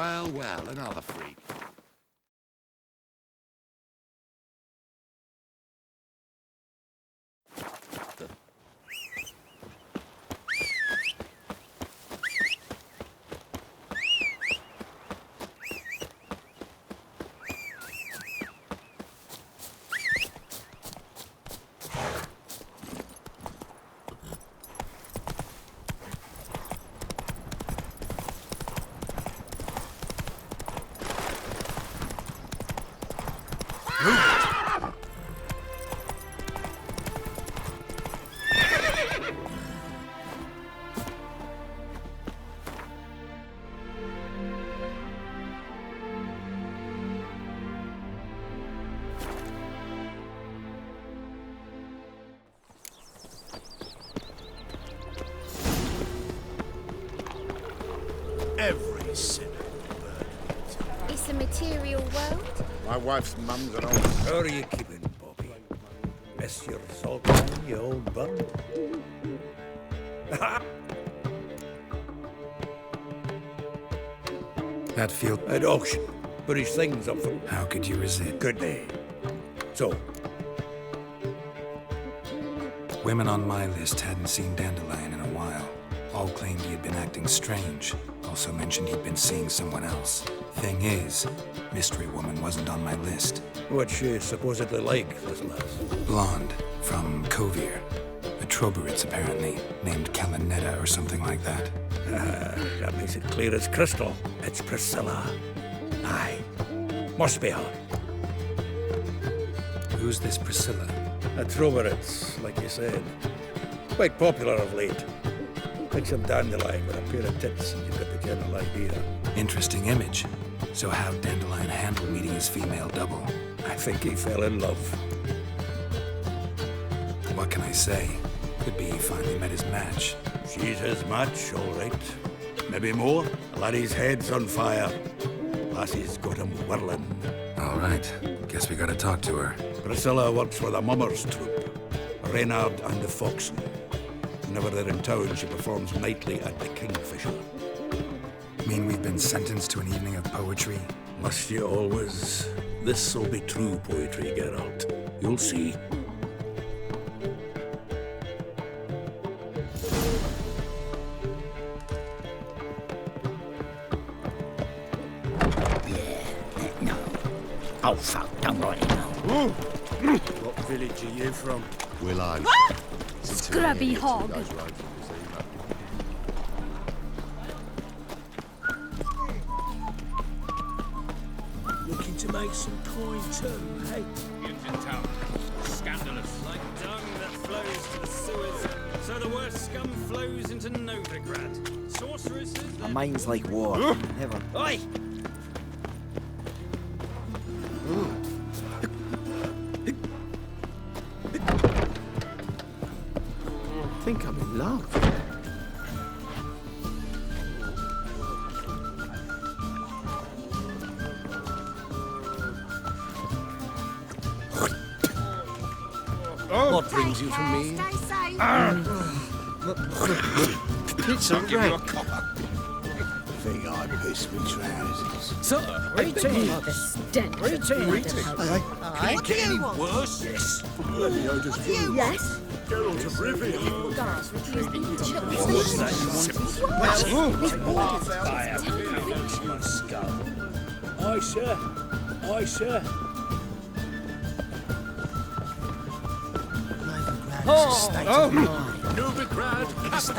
Well, well, another freak. Every sinner bird. It's a material world. My wife's mum's an old... How are you keeping, Bobby? Miss your salt man, you old bum? That field At auction. Put his things up for... How could you resist? Good day. So, Women on my list hadn't seen Dandelion in a while. All claimed he had been acting strange. Also mentioned he'd been seeing someone else. Thing is, Mystery Woman wasn't on my list. what's she supposedly like, this lass? Blonde, from Kovir. A Troberitz, apparently, named Kalanetta or something like that. That makes it clear as crystal. It's Priscilla. Aye. Must be her. Who's this Priscilla? A Troberitz, like you said. Quite popular of late. Like some dandelion with a pair of tits, and you've got the general idea. Interesting image. So how'd Dandelion handle meeting his female double? I think he fell in love. What can I say? Could be he finally met his match. She's his match, all right. Maybe more. Laddie's head's on fire. Lassie's got him whirling. All right. Guess we gotta talk to her. Priscilla works for the Mummers troupe. Reynard and the Foxen. Whenever they're in town, she performs nightly at the Kingfisher. Mean we've been sentenced to an evening of poetry? Must you always? This'll be true poetry, Geralt. You'll see. No. Oh, fuck, don't write it now. What village are you from? Willow. Scrubby hog. Looking to make some coin too, hey? Town. Scandalous. Like dung that flows to the sewers, so the worst scum flows into Novigrad. Sorceresses. My mind's like war. Never. Oi! I think I'm in love. What brings you to me? Stay safe. It's a wreck. Think I pissed me trousers. Sir, greeting. The stench. Greeting. What do you want? Worse? Yes. Bloody odours of you. Yes. Geralt of Rivia. Guards refuse even children. Aye, sir. Aye, sir. Novigrad. What's that?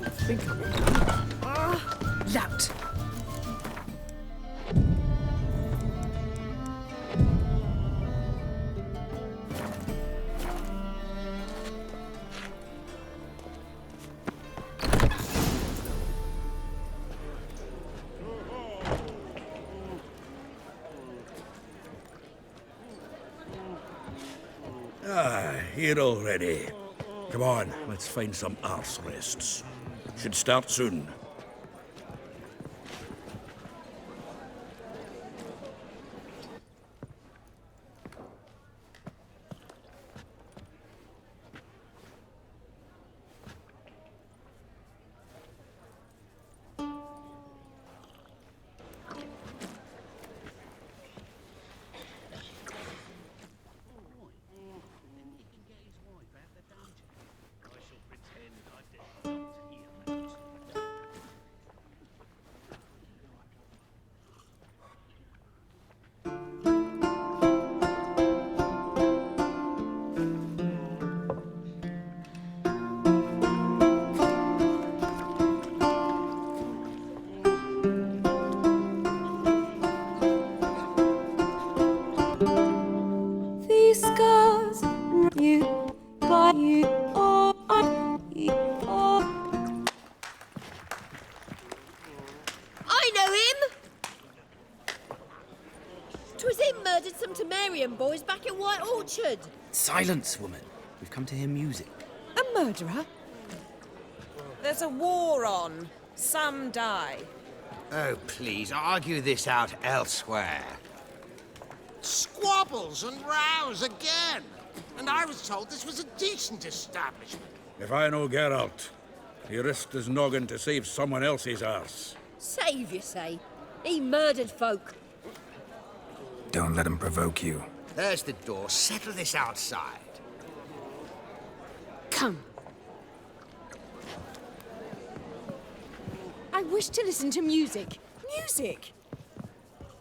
I think I'm in love. Lout. Here already. Come on, let's find some arse rests. Should start soon. boys back in White Orchard. Silence, woman. We've come to hear music. A murderer? There's a war on. Some die. Oh, please, argue this out elsewhere. Squabbles and rows again. And I was told this was a decent establishment. If I know Geralt, he risked his noggin to save someone else's arse. Save, you say? He murdered folk. Don't let him provoke you. There's the door. Settle this outside. Come. I wish to listen to music. Music!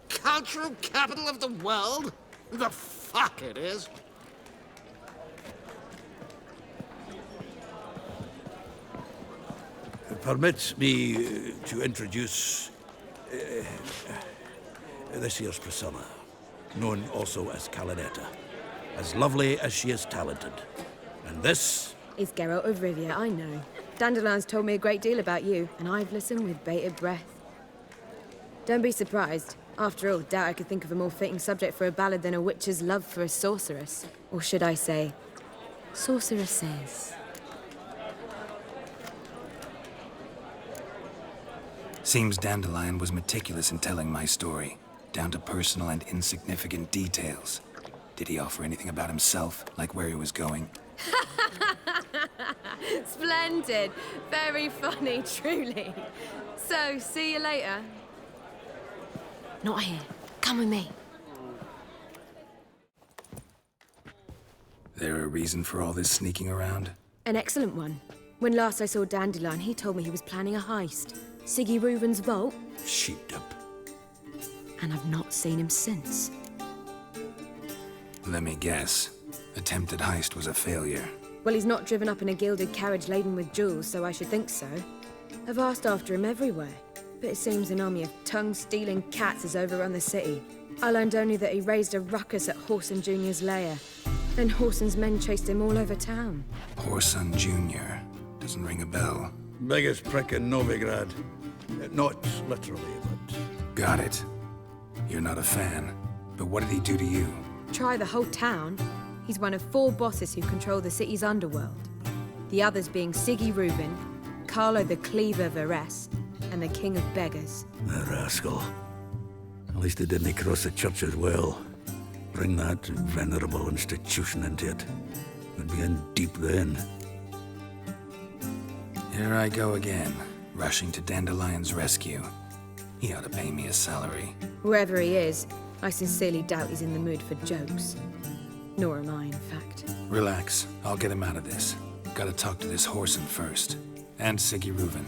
Cultural capital of the world? The fuck it is. Permit me to introduce this here's Priscilla, known also as Calinetta, as lovely as she is talented. And this is Geralt of Rivia, I know. Dandelion's told me a great deal about you, and I've listened with bated breath. Don't be surprised. After all, doubt I could think of a more fitting subject for a ballad than a witch's love for a sorceress. Or should I say, sorceresses. Seems Dandelion was meticulous in telling my story, down to personal and insignificant details. Did he offer anything about himself, like where he was going? Splendid. Very funny, truly. So, see you later. Not here. Come with me. There a reason for all this sneaking around? An excellent one. When last I saw Dandelion, he told me he was planning a heist. Siggy Reuven's vault. sheepdip. And I've not seen him since. Let me guess. Attempted heist was a failure. Well, he's not driven up in a gilded carriage laden with jewels, so I should think so. I've asked after him everywhere, but it seems an army of tongue-stealing cats has overrun the city. I learned only that he raised a ruckus at Whoreson Jr.'s lair. Then Whoreson's men chased him all over town. Whoreson Jr. Doesn't ring a bell. Biggest prick in Novigrad. Not literally, but... Got it. You're not a fan. But what did he do to you? Try the whole town. He's one of 4 bosses who control the city's underworld. The others being Siggy Reuven, Carlo the Cleaver Varese, and the King of Beggars. The rascal. At least he didn't cross the church as well. Bring that venerable institution into it. We'd be in deep then. Here I go again, rushing to Dandelion's rescue. He ought to pay me a salary. Whoever he is, I sincerely doubt he's in the mood for jokes. Nor am I, in fact. Relax. I'll get him out of this. Gotta talk to this Whoreson first. And Siggy Reuven.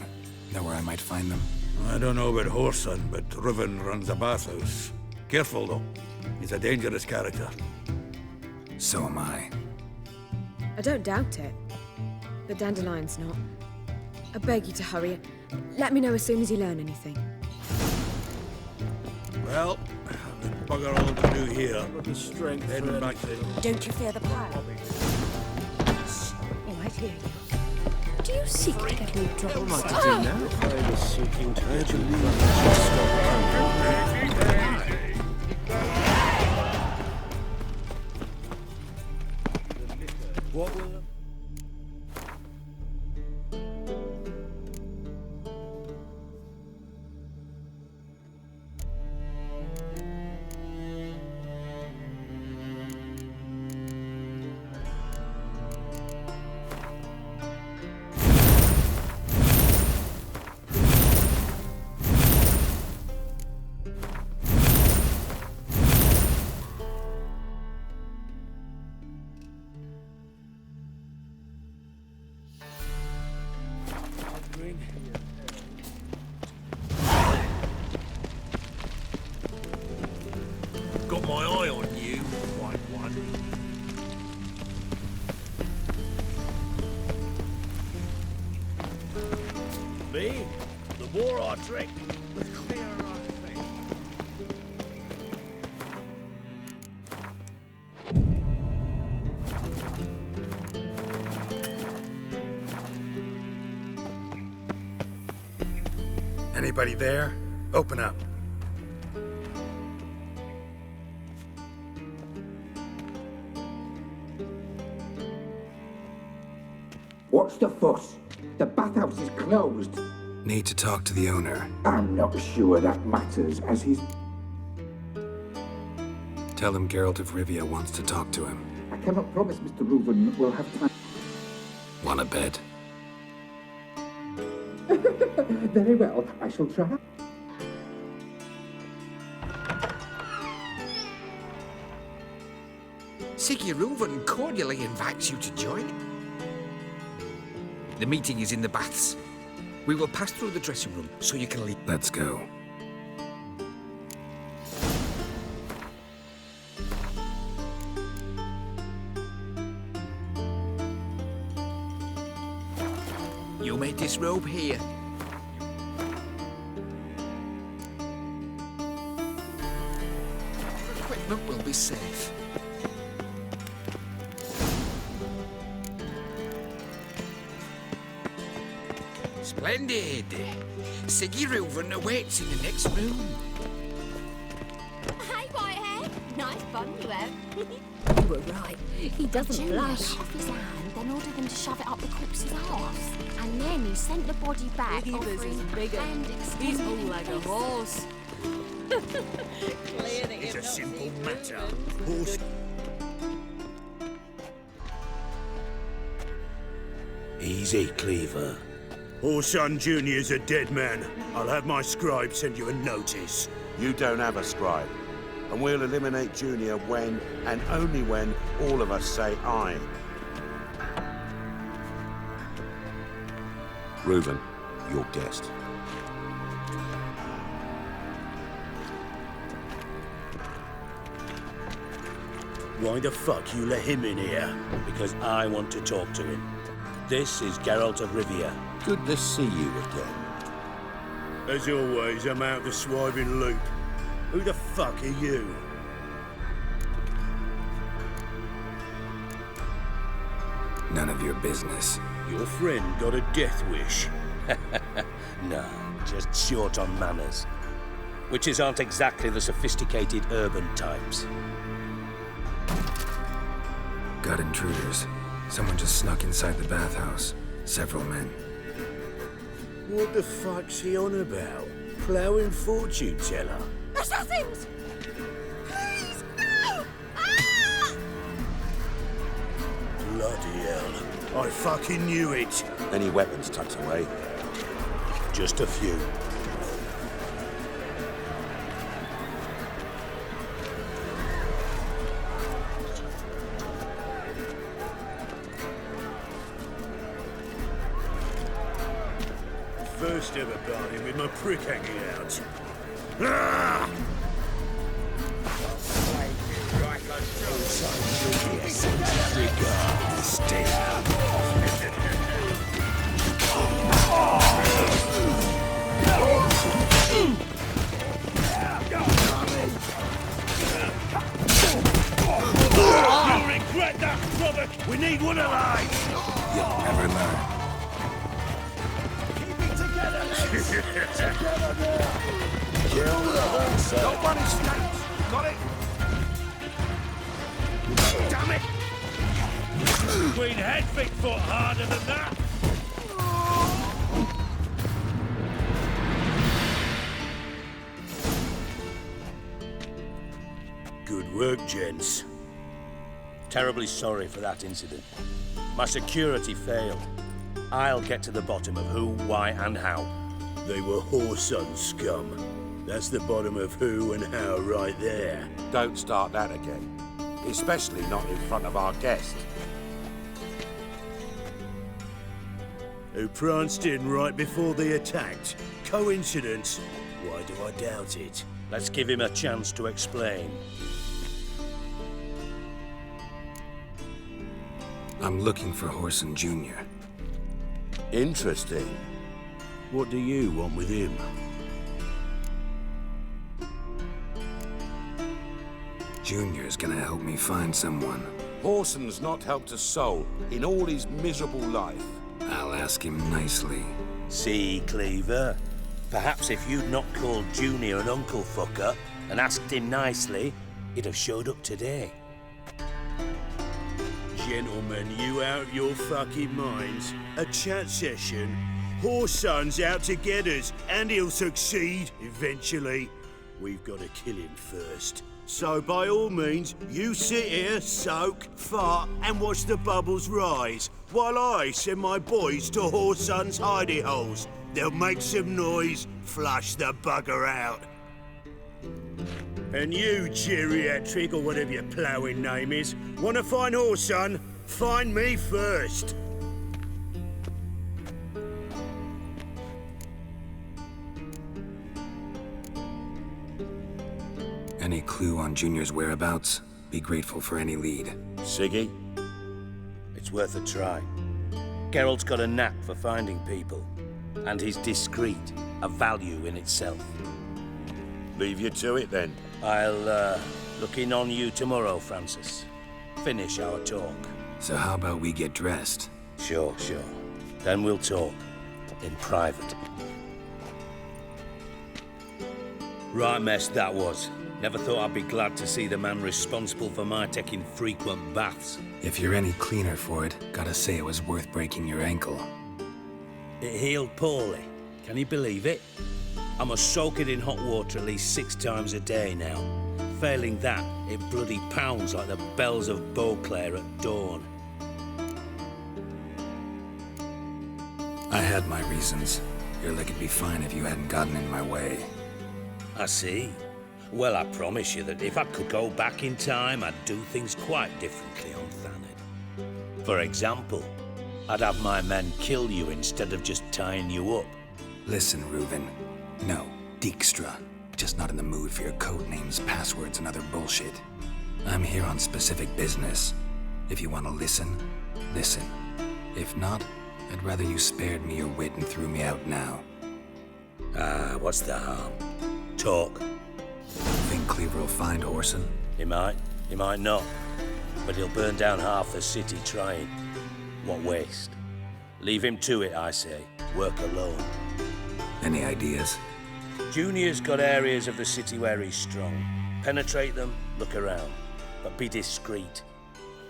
Know where I might find them? I don't know about Whoreson, but Reuven runs a bathhouse. Careful, though. He's a dangerous character. So am I. I don't doubt it. But Dandelion's not. I beg you to hurry. Let me know as soon as you learn anything. Well, there's bugger all to do here. The strength. Heading back to... Don't you fear the pile? Oh, I hear you. Do you seek to get me dropped? I was seeking to get you What will... Got my eye on you, white one. Me? The more I drink, the clearer I think. Anybody there? Open up. What's the fuss? The bathhouse is closed. Need to talk to the owner. I'm not sure that matters, as he's... Tell him Geralt of Rivia wants to talk to him. I cannot promise Mr. Reuven will have time. Want a bed? Very well, I shall try. Siggy Reuven cordially invites you to join. The meeting is in the baths. We will pass through the dressing room so you can leave. Let's go. You may disrobe here. Your equipment will be safe. Splendid! Siggy Reuven awaits in the next room. Hey, Whitehead. Nice fun you have. You were right. He doesn't Junior blush. cut off his hand, then ordered them to shove it up the corpse's arse. And then he sent the body back, offering hand extended. He's all like a horse. It's a simple matter. Horse. Easy, Cleaver. Orson Jr.'s a dead man. I'll have my scribe send you a notice. You don't have a scribe. And we'll eliminate Junior when, and only when, all of us say aye. Reuven, your guest. Why the fuck you let him in here? Because I want to talk to him. This is Geralt of Rivia. Good to see you again. As always, I'm out the swiving loop. Who the fuck are you? None of your business. Your friend got a death wish. No, just short on manners. Witches aren't exactly the sophisticated urban types. Got intruders. Someone just snuck inside the bathhouse. Several men. What the fuck's he on about? Ploughing fortune teller? Assassins! Please, no! Ah! Bloody hell. I fucking knew it. Any weapons tucked away? Just a few. First ever party with my prick hanging out. Ah! You'll regret that, Robert! We need one alive! You'll never learn. Don't run his straight. Got it? Damn it! Queen head Bigfoot harder than that. Good work, gents. Terribly sorry for that incident. My security failed. I'll get to the bottom of who, why, and how. They were whoreson scum. That's the bottom of who and how right there. Don't start that again. Especially not in front of our guest. Who pranced in right before they attacked. Coincidence? Why do I doubt it? Let's give him a chance to explain. I'm looking for Horson Jr. Interesting. What do you want with him? Junior's gonna help me find someone. Horson's not helped a soul in all his miserable life. I'll ask him nicely. See, Cleaver? Perhaps if you'd not called Junior an uncle fucker and asked him nicely, he'd have showed up today. Gentlemen, you out of your fucking minds? A chat session? Whoreson's out to get us, and he'll succeed eventually. We've got to kill him first. So by all means, you sit here, soak, fart, and watch the bubbles rise, while I send my boys to Whoreson's hidey holes. They'll make some noise, flush the bugger out. And you, geriatric, or whatever your ploughing name is, want to find Whoreson? Find me first. Any clue on Junior's whereabouts? Be grateful for any lead. Siggy? It's worth a try. Geralt's got a knack for finding people. And he's discreet, a value in itself. Leave you to it, then. I'll, look in on you tomorrow, Francis. Finish our talk. So how about we get dressed? Sure. Then we'll talk. In private. Right mess that was. Never thought I'd be glad to see the man responsible for my taking frequent baths. If you're any cleaner for it, gotta say it was worth breaking your ankle. It healed poorly. Can you believe it? I must soak it in hot water at least 6 times a day now. Failing that, it bloody pounds like the bells of Beauclair at dawn. I had my reasons. Your leg'd be fine if you hadn't gotten in my way. I see. Well, I promise you that if I could go back in time, I'd do things quite differently on Thanet. For example, I'd have my men kill you instead of just tying you up. Listen, Reuven. No, Dijkstra. Just not in the mood for your code names, passwords, and other bullshit. I'm here on specific business. If you want to listen, listen. If not, I'd rather you spared me your wit and threw me out now. What's the harm? Talk. Think Cleaver will find Whoreson? He might not. But he'll burn down half the city trying. What waste? Leave him to it, I say. Work alone. Any ideas? Junior's got areas of the city where he's strong. Penetrate them, look around. But be discreet.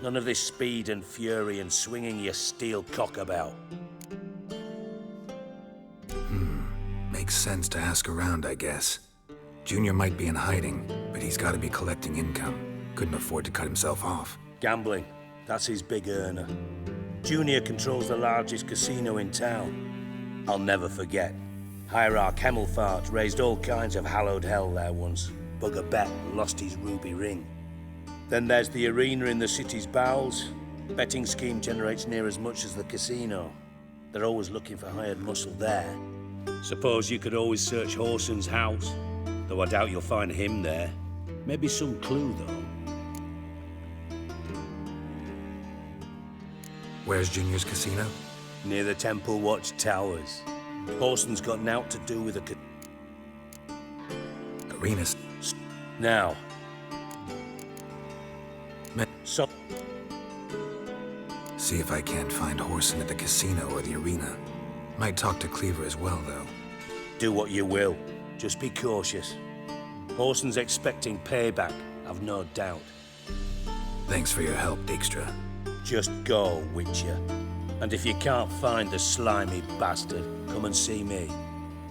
None of this speed and fury and swinging your steel cock about. Makes sense to ask around, I guess. Junior might be in hiding, but he's got to be collecting income. Couldn't afford to cut himself off. Gambling. That's his big earner. Junior controls the largest casino in town. I'll never forget. Hierarch Hemmelfart raised all kinds of hallowed hell there once. Bugger bet and lost his ruby ring. Then there's the arena in the city's bowels. Betting scheme generates near as much as the casino. They're always looking for hired muscle there. Suppose you could always search Whoreson's house. Though I doubt you'll find him there. Maybe some clue, though. Where's Junior's casino? Near the Temple Watch Towers. Whoreson's got naught to do with the arenas. Now. So. See if I can't find Whoreson at the casino or the arena. Might talk to Cleaver as well, though. Do what you will. Just be cautious. Whoreson's expecting payback, I've no doubt. Thanks for your help, Dijkstra. Just go, Witcher. And if you can't find the slimy bastard, come and see me.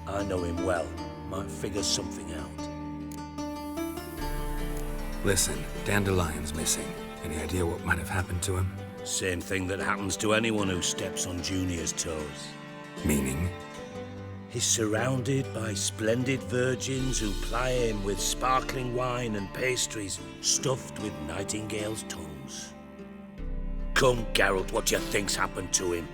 I know him well. Might figure something out. Listen, Dandelion's missing. Any idea what might have happened to him? Same thing that happens to anyone who steps on Junior's toes. Meaning? He's surrounded by splendid virgins who ply him with sparkling wine and pastries stuffed with nightingales' tongues. Come, Geralt, what do you think's happened to him?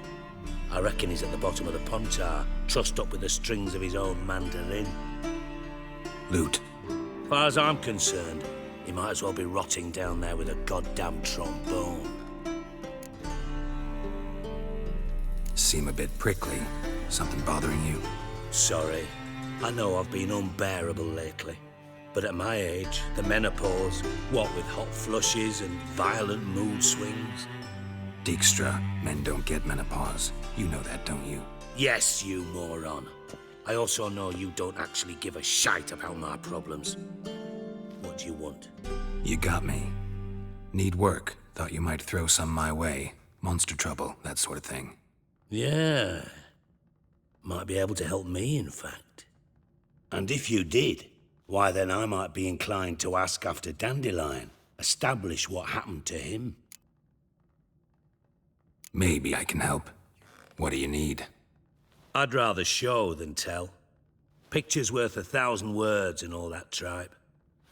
I reckon he's at the bottom of the Pontar, trussed up with the strings of his own mandolin. Loot. As far as I'm concerned, he might as well be rotting down there with a goddamn trombone. Seem a bit prickly. Something bothering you? Sorry. I know I've been unbearable lately. But at my age, the menopause, what with hot flushes and violent mood swings. Dijkstra, men don't get menopause. You know that, don't you? Yes, you moron. I also know you don't actually give a shite about my problems. What do you want? You got me. Need work. Thought you might throw some my way. Monster trouble, that sort of thing. Yeah. Might be able to help me, in fact. And if you did, why then I might be inclined to ask after Dandelion. Establish what happened to him. Maybe I can help. What do you need? I'd rather show than tell. Picture's worth 1,000 words and all that tripe.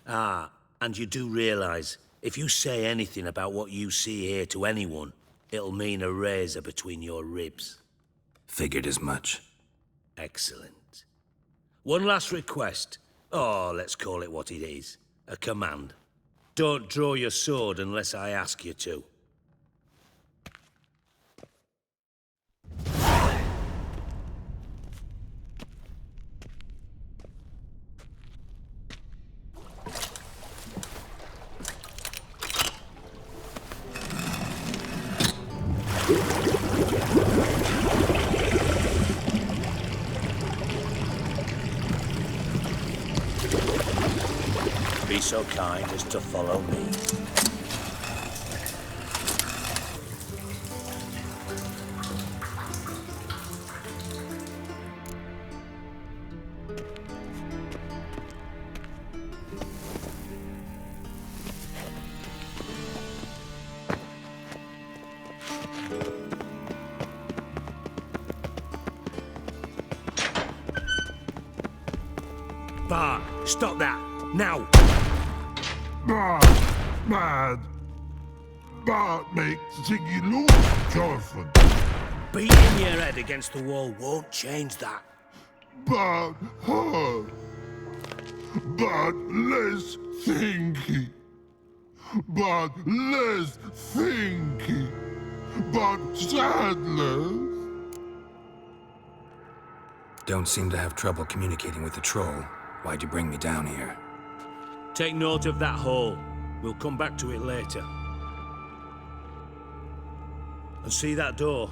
Ah, and you do realize, if you say anything about what you see here to anyone, it'll mean a razor between your ribs. Figured as much. Excellent. One last request. Oh, let's call it what it is. A command. Don't draw your sword unless I ask you to. Be so kind as to follow me. Bart, stop that! Now! Bad. Bart makes Ziggy lose, Jorfin. Beating your head against the wall won't change that. Bart hurt. Bart less thinky. Bart less thinky. Bart sadness. Don't seem to have trouble communicating with the troll. Why'd you bring me down here? Take note of that hole. We'll come back to it later. And see that door?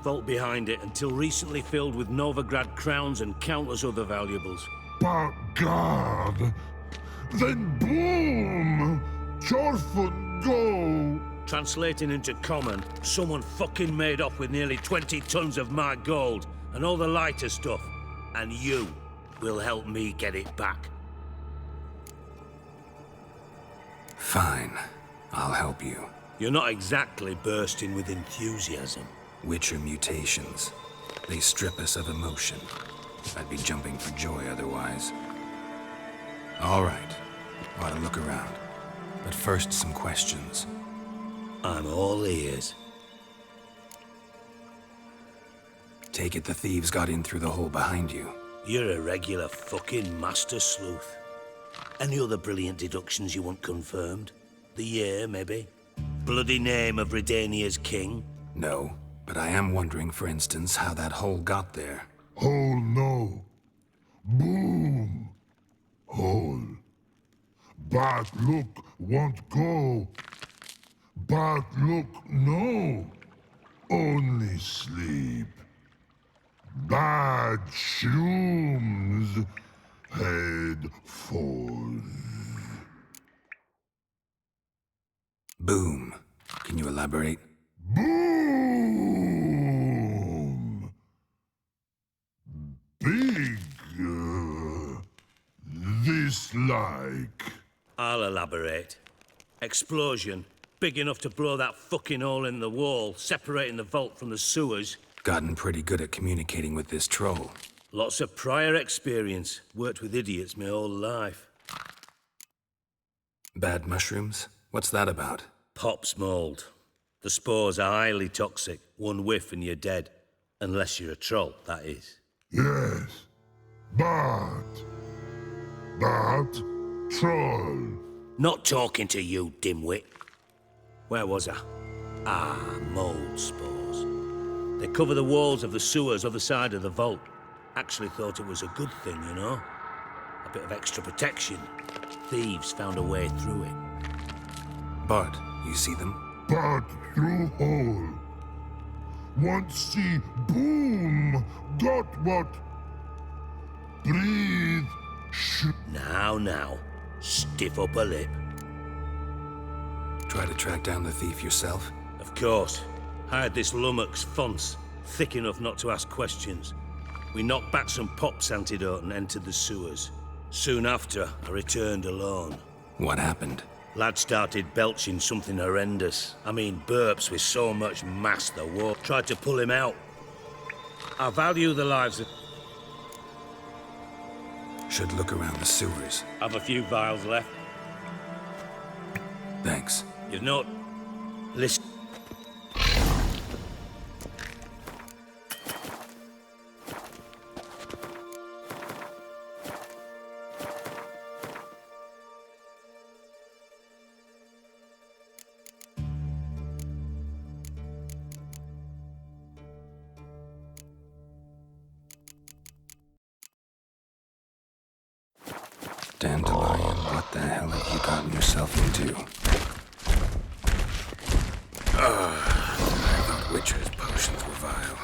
Vault behind it, until recently filled with Novigrad crowns and countless other valuables. But God, then boom! Jorfin, go! Translating into common, someone fucking made off with nearly 20 tons of my gold, and all the lighter stuff. And you will help me get it back. Fine. I'll help you. You're not exactly bursting with enthusiasm. Witcher mutations. They strip us of emotion. I'd be jumping for joy otherwise. All right. Ought to look around. But first, some questions. I'm all ears. Take it the thieves got in through the hole behind you. You're a regular fucking master sleuth. Any other brilliant deductions you want confirmed? The year, maybe? Bloody name of Redania's king? No, but I am wondering, for instance, how that hole got there. Hole no. Boom. Hole. But look won't go. But look no. Only sleep. Bad shrooms. Head falls. Boom. Can you elaborate? Boom! Big. This like. I'll elaborate. Explosion. Big enough to blow that fucking hole in the wall, separating the vault from the sewers. Gotten pretty good at communicating with this troll. Lots of prior experience. Worked with idiots my whole life. Bad mushrooms? What's that about? Pop's mold. The spores are highly toxic. One whiff and you're dead. Unless you're a troll, that is. Yes. But troll. Not talking to you, dimwit. Where was I? Ah, mold spores. They cover the walls of the sewers other side of the vault. Actually thought it was a good thing, you know? A bit of extra protection. Thieves found a way through it. But, you see them? But through hole. Want see boom. Got what? Breathe. Now. Stiff up a lip. try to track down the thief yourself? Of course. Hired this lummox Fonce, thick enough not to ask questions. We knocked back some pop's antidote and entered the sewers. Soon after, I returned alone. What happened? Lad started belching something horrendous. I mean, burps with so much mass the war. Tried to pull him out. I value the lives of... Should look around the sewers. Have a few vials left. Thanks. You've not... Listen... Dandelion, what the hell have you gotten yourself into? I thought witchers' potions were vile.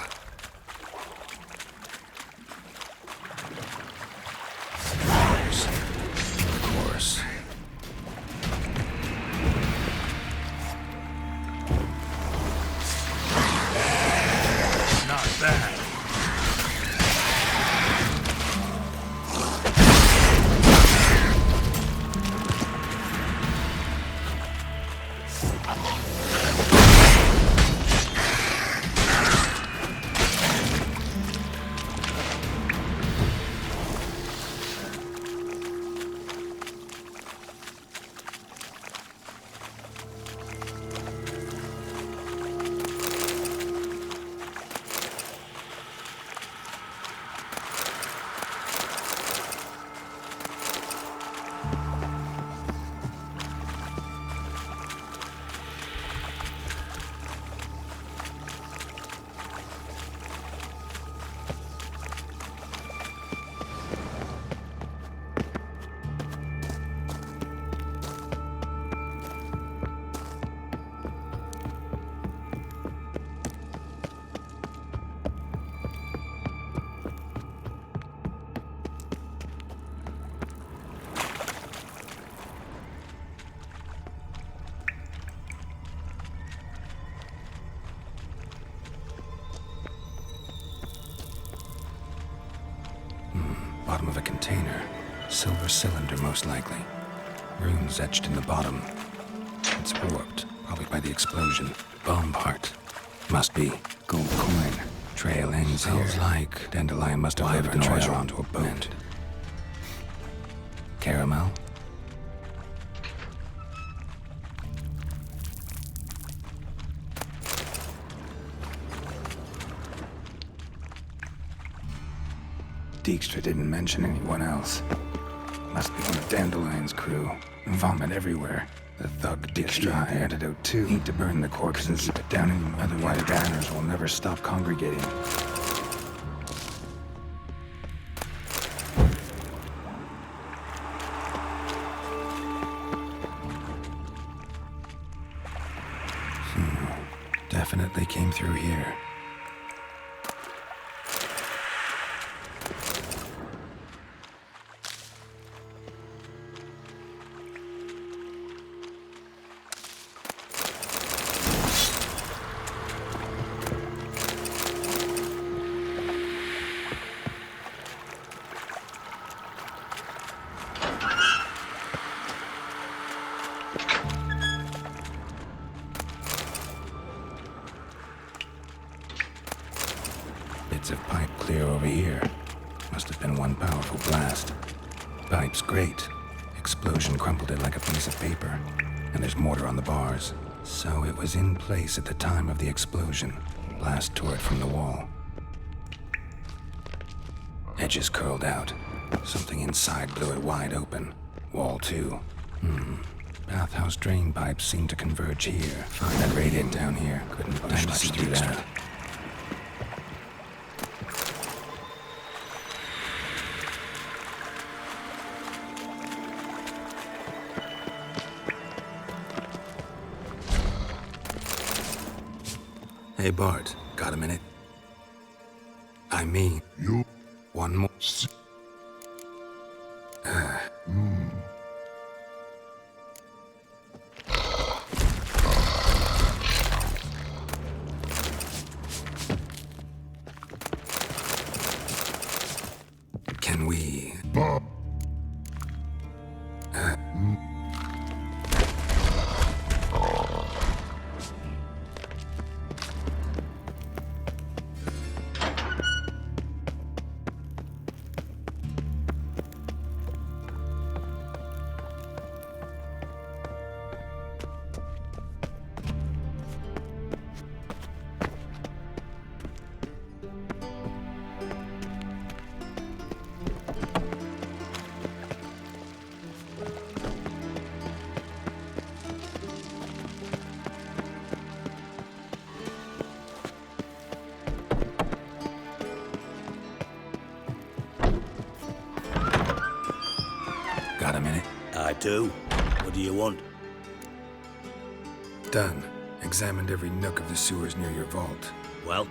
Of course. Not bad. Bottom of a container. Silver cylinder, most likely. Runes etched in the bottom. It's warped, probably by the explosion. Bomb part. Must be. Gold coin. Trail ends here. Sounds like Dandelion must have left the treasure onto a boat. Caramel? Dijkstra didn't mention anyone else. Must be one of Dandelion's crew. Vomit everywhere. The thug Dijkstra antidote too. Need to burn the corpse and keep it down in him, otherwise banners will never stop congregating. Definitely came through here. Bits of pipe clear over here. Must have been one powerful blast. Pipe's great. Explosion crumpled it like a piece of paper. And there's mortar on the bars. So it was in place at the time of the explosion. Blast tore it from the wall. Edges curled out. Something inside blew it wide open. Wall too. Bathhouse drain pipes seem to converge here. Find that radiant down here. Couldn't push much through that. Hey Bart, got a minute? I mean, you. One more. Can we... Got a minute? I do. What do you want? Done. Examined every nook of the sewers near your vault. Well,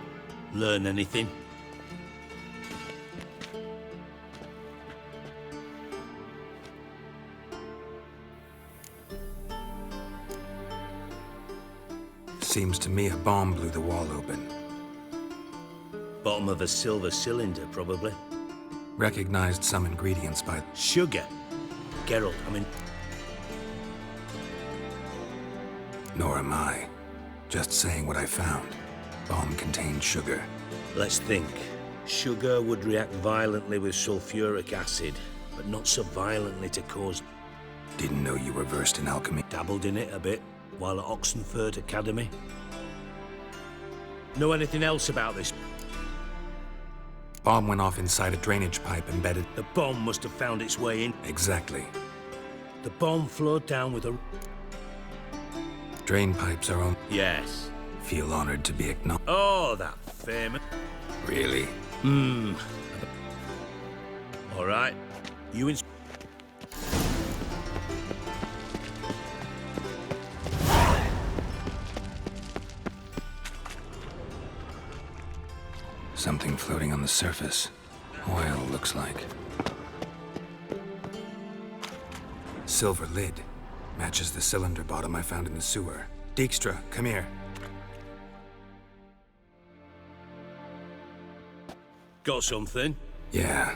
learn anything? Seems to me a bomb blew the wall open. Bottom of a silver cylinder, probably. Recognized some ingredients by... Sugar. Geralt, I mean... Nor am I. Just saying what I found. Bomb contained sugar. Let's think. Sugar would react violently with sulfuric acid, but not so violently to cause... Didn't know you were versed in alchemy. Dabbled in it a bit, while at Oxenford Academy. Know anything else about this? Bomb went off inside a drainage pipe embedded... The bomb must have found its way in. Exactly. The bomb flowed down with a... Drain pipes are on... Yes. Feel honored to be acknowledged. Oh, that famous... Really? All right. You in... Something floating on the surface. Oil, looks like. Silver lid. Matches the cylinder bottom I found in the sewer. Dijkstra, come here. Got something? Yeah.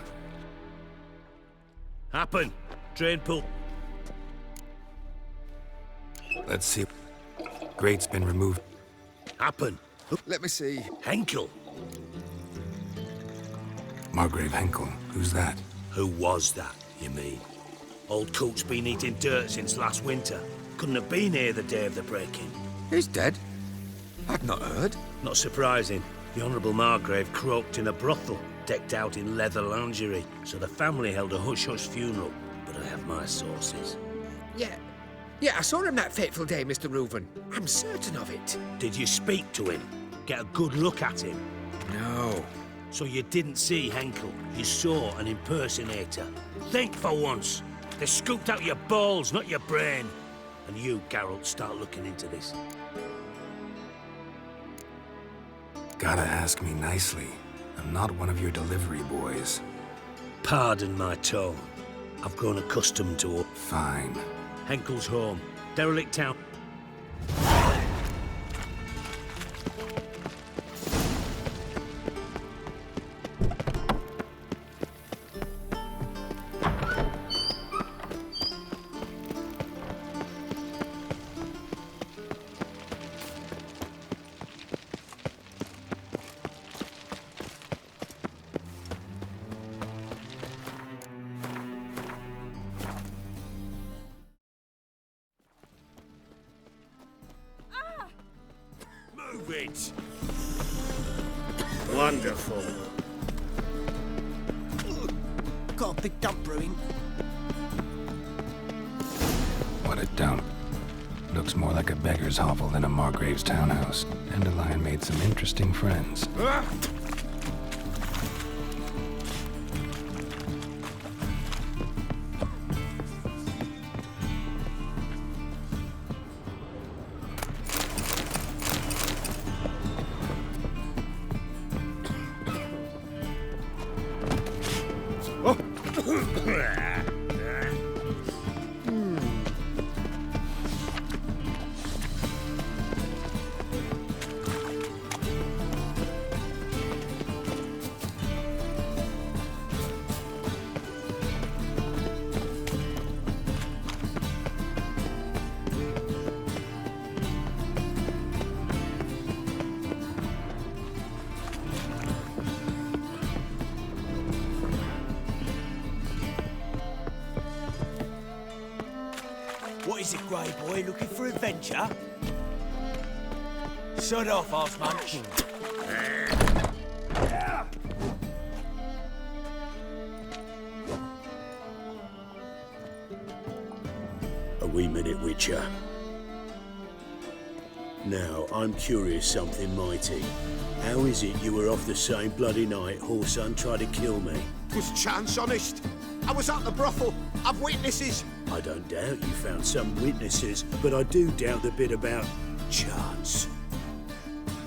Happen. Drain pull. Let's see. Grate's been removed. Happen. Let me see. Henkel. Margrave Henkel. Who's that? Who was that, you mean? Old Coot's been eating dirt since last winter. Couldn't have been here the day of the break-in. He's dead? I've not heard. Not surprising. The Honourable Margrave croaked in a brothel, decked out in leather lingerie, so the family held a hush-hush funeral. But I have my sources. Yeah, I saw him that fateful day, Mr. Reuven. I'm certain of it. Did you speak to him? Get a good look at him? No. So you didn't see Henkel. You saw an impersonator. Think for once. They scooped out your balls, not your brain. And you, Geralt, start looking into this. Gotta ask me nicely. I'm not one of your delivery boys. Pardon my tone. I've grown accustomed to it. Fine. Henkel's home. Derelict town. Move it! Wonderful. Got a big dump brewing. What a dump. Looks more like a beggar's hovel than a Margrave's townhouse. Dandelion made some interesting friends. is it, Grey Boy? Looking for adventure? Shut off, Arse Munch. A wee minute, Witcher. Now, I'm curious something mighty. How is it you were off the same bloody night Whoreson tried to kill me? Was chance, honest. I was at the brothel. I've witnesses. I don't doubt you found some witnesses, but I do doubt the bit about chance.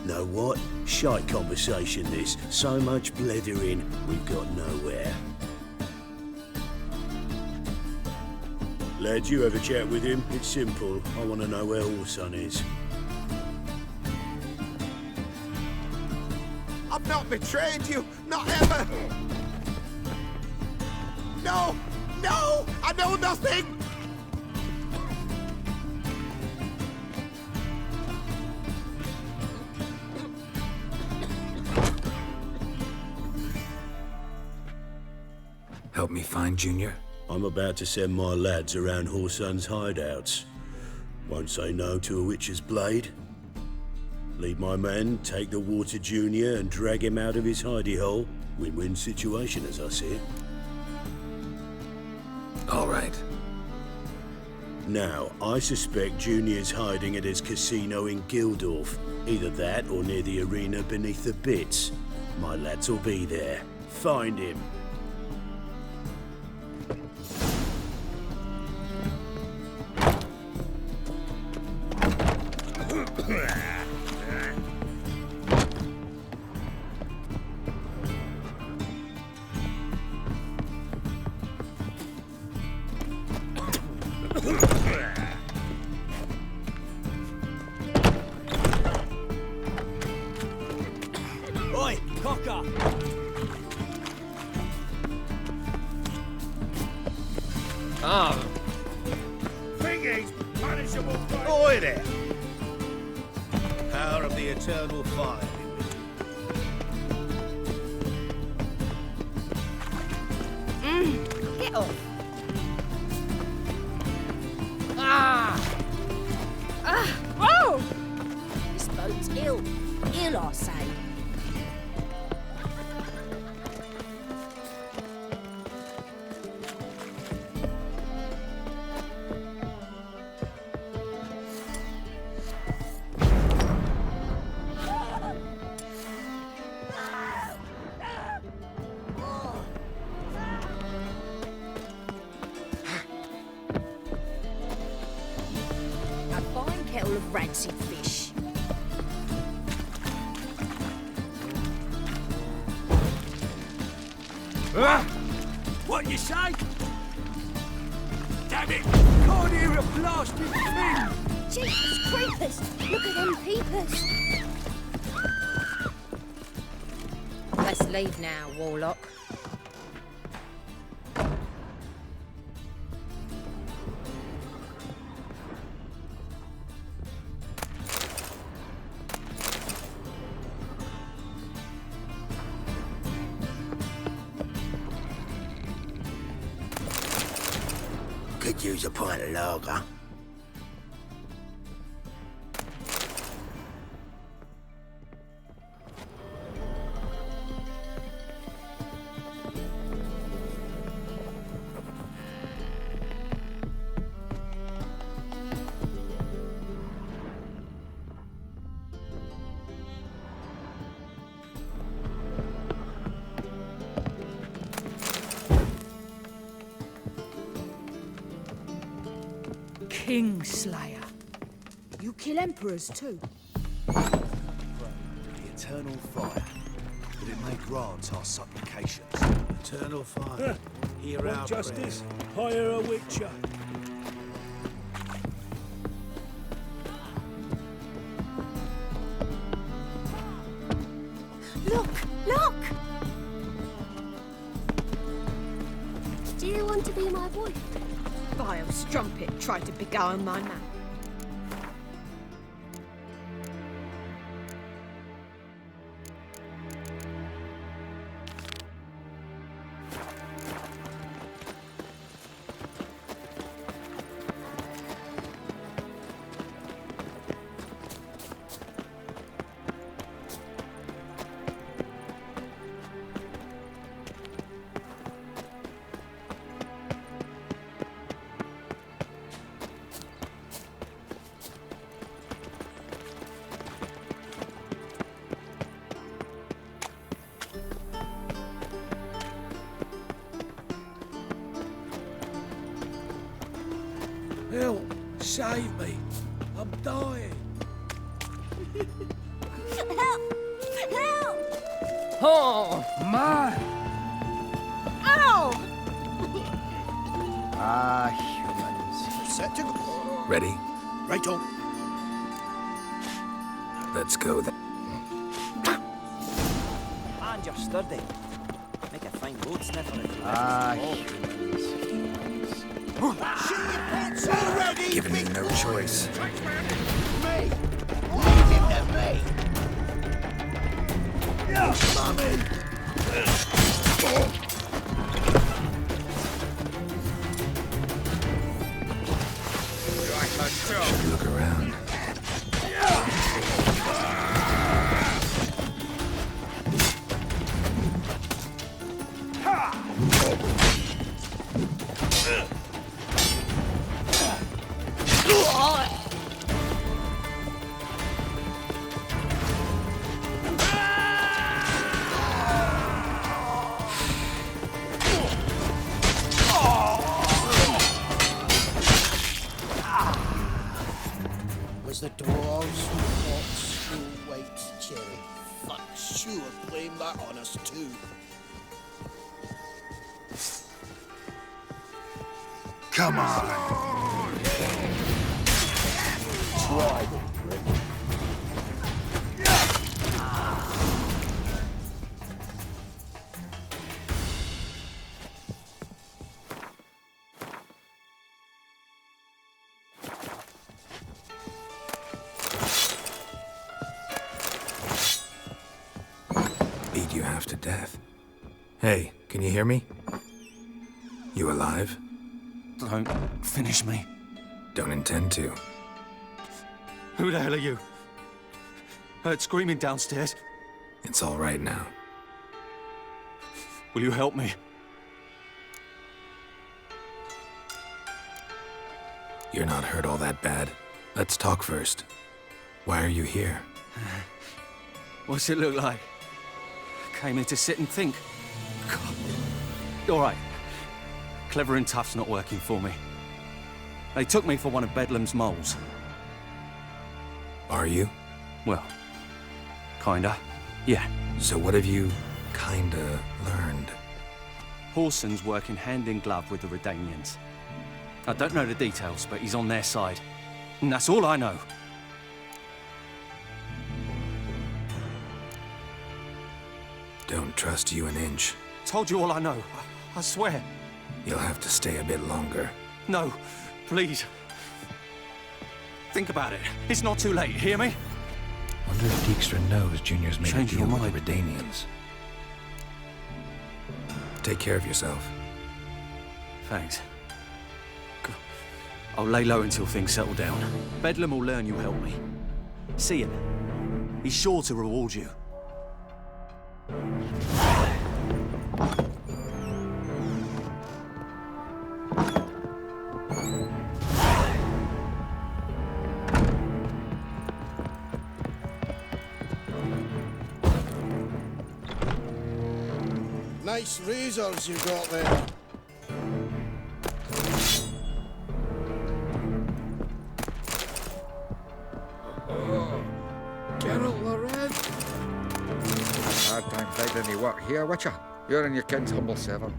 Know what? Shite conversation this. So much blethering, we've got nowhere. Lad, you have a chat with him. It's simple. I want to know where Whoreson is. I've not betrayed you. Not ever. No! No! I know nothing! Help me find Junior? I'm about to send my lads around Whoreson's hideouts. Won't say no to a witch's blade. Lead my men, take the water Junior and drag him out of his hidey hole. Win-win situation as I see it. All right. Now, I suspect Junior's hiding at his casino in Gildorf. Either that or near the arena beneath the bits. My lads will be there. Find him. Oi, cocker! Ah. Thingy's punishable by... Oi there! Power of the eternal fire be with you. Get off. Ah! Whoa! This boat's ill. Ill, I say. A fine kettle of rancid fish. What you say? Damn it! Can't hear a blasted thing! Jesus creepers! Look at them peepers! Let's leave now, Warlock. Could use a pint of lager. Kingslayer. You kill emperors too? The eternal fire, that it may grant our supplications. Eternal fire, hear our justice, prayer. hire a witcher. Look! Look! Do you want to be my wife? Vile strumpet tried to beguile my man. Help! Save me! I'm dying! Help! Help! Oh, my! Ow! Humans. Set to go. Ready? Right on. Let's go then. And you're sturdy. Make a fine road sniffer if you Already! Giving you no choice. Me! Leave him to me! Mummy! Should look around. Was the dwarves who fought Snow White's cherry? Fuck, sure, blame that on us too. Come on! Try it, prick. Beat you half to death. Hey, can you hear me? You alive? Don't finish me. Don't intend to. Who the hell are you? Heard screaming downstairs. It's all right now. Will you help me? You're not hurt all that bad. Let's talk first. Why are you here? What's it look like? Came here to sit and think. God. All right. Clever and tough's not working for me. They took me for one of Bedlam's moles. Are you? Well, kinda. Yeah. So what have you kinda learned? Horson's working hand in glove with the Redanians. I don't know the details, but he's on their side. And that's all I know. Don't trust you an inch. Told you all I know. I swear. You'll have to stay a bit longer. No, please. Think about it. It's not too late, hear me? Wonder if Dijkstra knows Junior's made Change a deal your with mind. the Redanians. Take care of yourself. Thanks. I'll lay low until things settle down. Bedlam will learn you help me. See him. He's sure to reward you. Nice razors you got there. Geralt Loren? Hard time finding any work here, Witcher. You're and your kid's humble servant.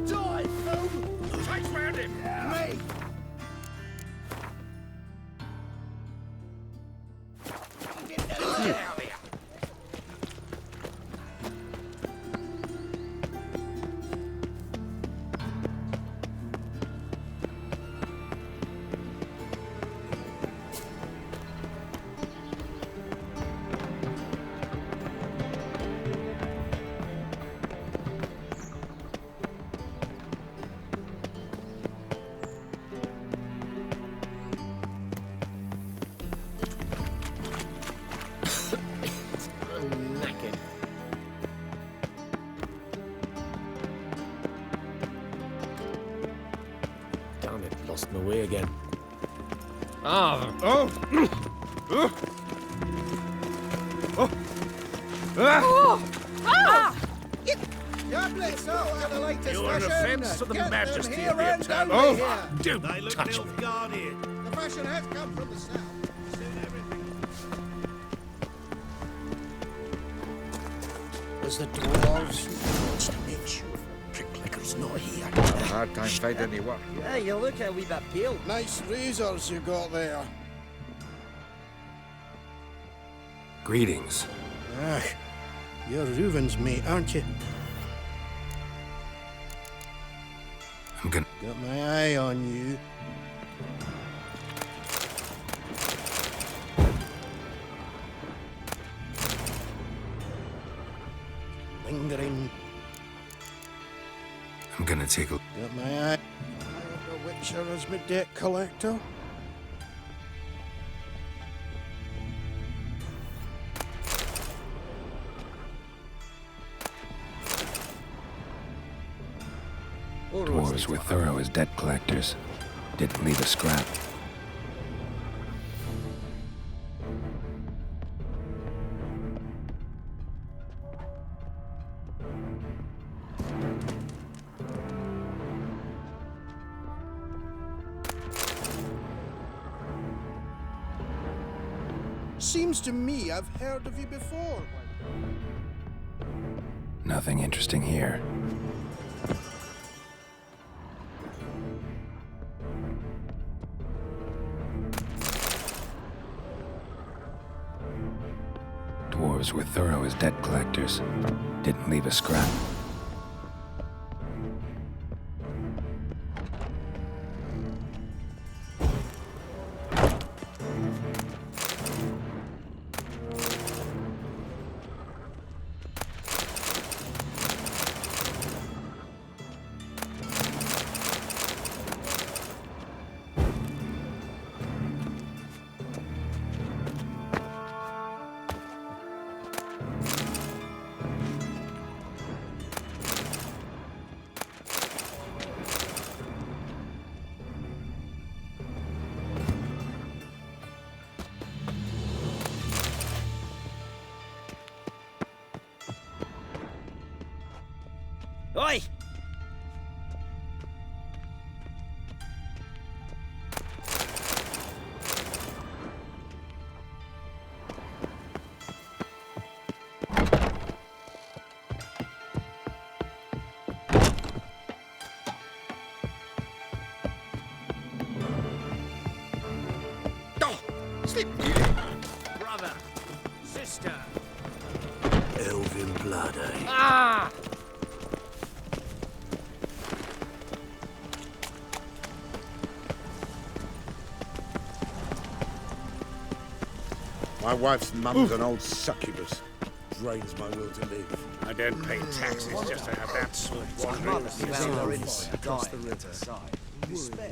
Die, fool! Chase round him! Me! Get out of here! again. Ah! You're an offence to the majesty of the Eternal. Don't touch me. The fashion has come from the south. There's the dwarves. Wants to make sure Pricklicker's not here. Hard time finding any work. Yeah, you look a wee bit pale. Nice razors you got there. Greetings. Ah, you're Reuven's mate, aren't you? I'm gonna... Got my eye on you. Lingering. I'm gonna take a... Got my eye. I have the Witcher as my debt collector. Dwarves were thorough as debt collectors. Didn't leave a scrap. Seems to me I've heard of you before. Nothing interesting here. Dwarves were thorough as debt collectors. Didn't leave a scrap. Oi! Sleep. Brother, sister. Elven blood, eh? Ah! My wife's mum's an old succubus. Drains my will to live. I don't pay taxes just to have that sort wandering. Across the river. Despair.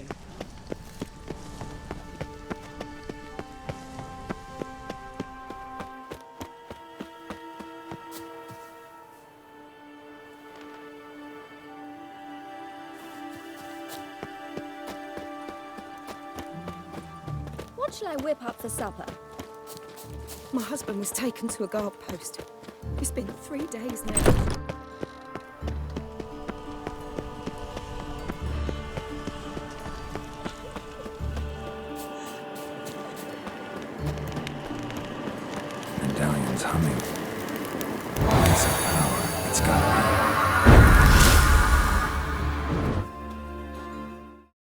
What shall I whip up for supper? My husband was taken to a guard post. It's been 3 days now. Medallion's humming.